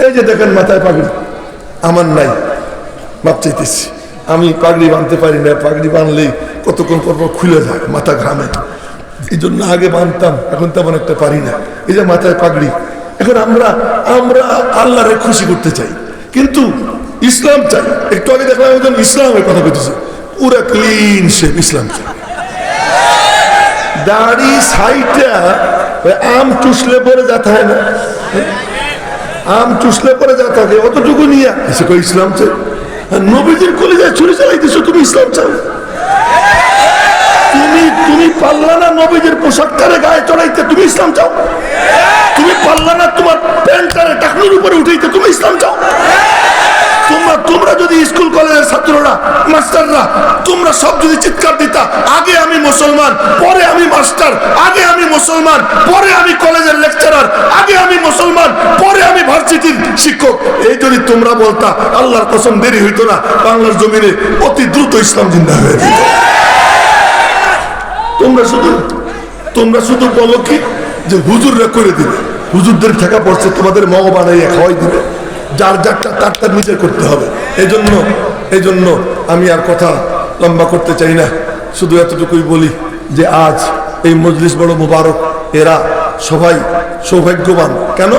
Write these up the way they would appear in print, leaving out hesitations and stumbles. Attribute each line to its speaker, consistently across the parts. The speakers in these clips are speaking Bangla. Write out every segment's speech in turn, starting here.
Speaker 1: এই যে দেখেন মাথায় পাগড়ি, আমার নাই, মাপ চাইতেছি। আমি পাগড়ি বাঁধতে পারি না, পাগড়ি বাঁধলেই কতক্ষণ পর খুলে যায়, মাথা ঘামে। এই জন্য আগে বাঁধতাম, এখন তেমন একটা পারি না। এই যে মাথায় পাগড়ি, এখন আমরা আল্লাহরে খুশি করতে চাই, কিন্তু ইসলাম চাই। একটু আগে দেখলাম একজন ইসলামের কথা বলতেছে, পুরা ক্লিন শেপ ইসলাম চাই। দাড়ি সাইটা আম চুষলে পরে যা থাকে না, আম চুষলে পরে যা থাকে অতটুকু নিয়ে এসে ইসলাম চাই। আর নবীজির কলিজায় ছুরি চালাইতেছো, তুমি ইসলাম চাও? তুমি পারলা না নবীজির পোশাকটারে গায়ে চড়াইতে, তুমি ইসলাম চাও? তুমি পারলা না তোমার প্যান্টারে টাকনির উপরে উঠাইতে, তুমি ইসলাম চাও? তোমরা যদি স্কুল কলেজের ছাত্ররা, মাস্টাররা, তোমরা সব যদি চিৎকার দিতা, আগে আমি মুসলমান, পরে আমি মাস্টার, আগে আমি মুসলমান, পরে আমি কলেজের লেকচারার, আগে আমি মুসলমান, পরে আমি ভার্সিটির শিক্ষক, এই যদি তোমরা বলতা, আল্লাহর কসম দেরি হইতো না, বাংলার জমিনে অতি দ্রুত ইসলাম জিন্দা হয়ে যেত। তোমরা শুধু বলো কি যে হুজুররা করে দিবে, হুজুরদের ঠেকা পড়ছে, তোমাদের মগ বানাইয়া খাওয়াই দিবে, যার যারটা তার নিজে করতে হবে। এই জন্য আমি আর কথা লম্বা করতে চাই না, শুধু এতটুকুই বলি যে আজ এই মজলিস বড় মুবারক, এরা সবাই সৌভাগ্যবান। কেন?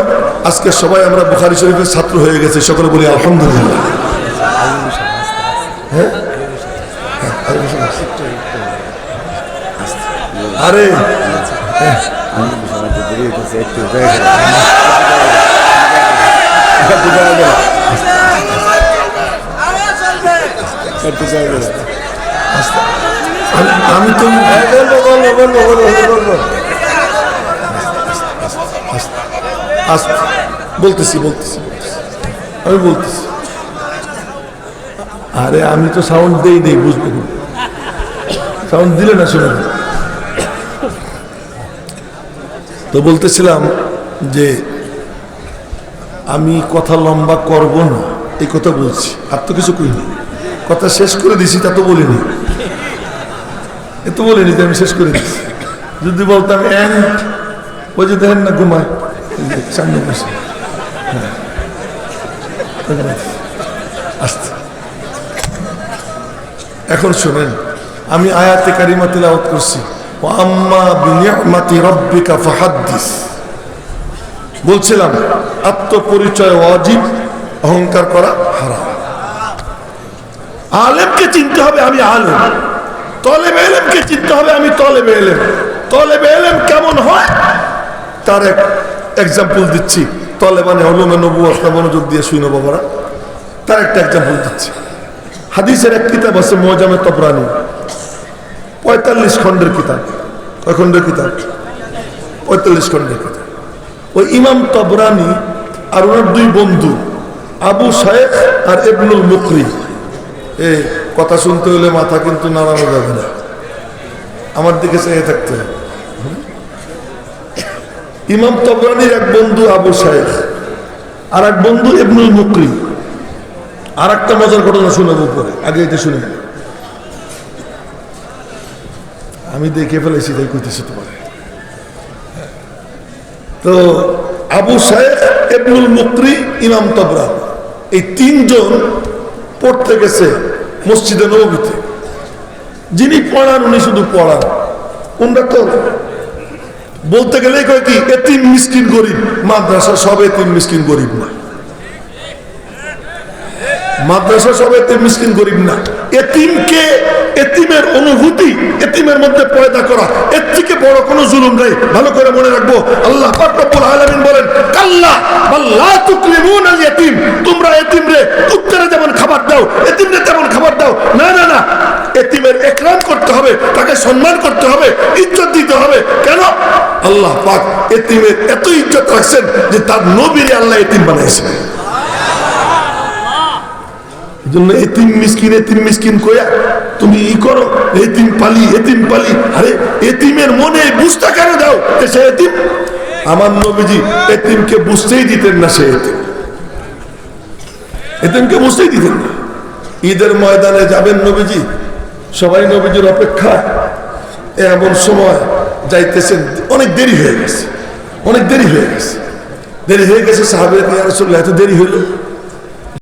Speaker 1: আজকে সবাই আমরা বুখারী শরীফের ছাত্র হয়ে গেছে, সকলে বলি আলহামদুলিল্লাহ। হ্যাঁ, আরে আমি তো বলতেছি আমি বলতেছি, আরে আমি তো সাউন্ড দেই বুঝবো, সাউন্ড দিলে না শুনে। তো বলতেছিলাম যে আমি কথা লম্বা করব না, এই কথা বলছি, আর তো কিছু কইনি, কথা শেষ করে দিছি তা তো বলিনি, এত বলিনি যে আমি শেষ করে দিছি। যদি বলতাম ওই যে দেখেন না ঘুমায় সামনে বসে, আস্তে। এখন শোনেন, আমি আয়াতে কারিমা তিলাওয়াত করছি, ওয়া আম্মা বিনিআমাতি রাব্বিকা ফাহাদ্দিস। বলছিলাম আত্মপরিচয় ওয়াজিব, অহংকার করা হারাম। আলেমকে চিনতে হবে আমি আলেম, তলেবে ইলমকে চিনতে হবে আমি তলেবে ইলম। তলেবে ইলম কেমন হয় তার এক এক্সাম্পল দিচ্ছি। তলেবানে উলুমে নবুয়ত, মনোযোগ দিয়ে শুনো বাবারা, তার একটা এক্সাম্পল দিচ্ছি। হাদিসের এক কিতাব আছে মুআজামে তবরানি, 45 খণ্ডের কিতাব। কয় খণ্ডের কিতাব? 45 খণ্ডের কিতাব। ওই ইমাম তবরানি আর ওনার দুই বন্ধু আবু শাইখ আর ইবনুল মুকরি, এই কথা শুনতে হলে মাথা কিন্তু নাড়ানো যাবে না, আমার দিকে চেয়ে থাকতে হবে। ইমাম তবরানির এক বন্ধু আবু শাইখ, আর এক বন্ধু ইবনুল মুকরি। আর একটা মজার ঘটনা শোনাবো পরে, আগে এটা শুনে আমি দেখে ফেলেছি, তাই কইতেছি তোমার। তো আবু শাইখ, ইবনুল মুকরি, ইমাম তবরানি, এই তিনজন পড়তে গেছে মসজিদে নববীতে। যিনি পড়ান উনি শুধু পড়ান, উনরা তো বলতে গেলে কয় কি এতিম মিসকিন গরিব। মাদ্রাসা সব এতিম মিসকিন গরিব না, মাদ্রাসা সব এতিম মিসকিন গরিব না। এতিমকে, এতিমের অনুভূতি এতিমের মধ্যে পয়দা করা, এর থেকে বড় কোনো জুলুম নাই। ভালো করে মনে রাখবো, আল্লাহ পাক রব্বুল আলামিন বলেন, কাল্লা বাল লা তুকরিমুনাল ইয়াতীম, তোমরা এতিমরে কুত্তারে যেমন খাবার দাও, এতিমরে তেমন খাবার দাও না। না না, এতিমের ইকরাম করতে হবে, তাকে সম্মান করতে হবে, ইজ্জত দিতে হবে। কেন? আল্লাহ পাক এতিমের এত ইজ্জত রাখছেন যে তার নবীরে আল্লাহ এতিম বানাইছেন। জন্য এতিম মিসকিন কইয়া তুমি ই করো, এতিম পালি। আরে এতিমের মনে বুঝতে কেন দাও সে এতিম? আমার নবীজি এতিমকে বুঝতেই দিতেন না, সে এতিমকে বুঝতেই দিতেন না। ঈদের ময়দানে যাবেন নবীজি, সবাই নবীজির অপেক্ষা, এমন সময় যাইতেছেন, অনেক দেরি হয়ে গেছে। দেরি হয়ে গেছে, সাহাবীরা ইয়া রাসূলুল্লাহ এত দেরি হলো।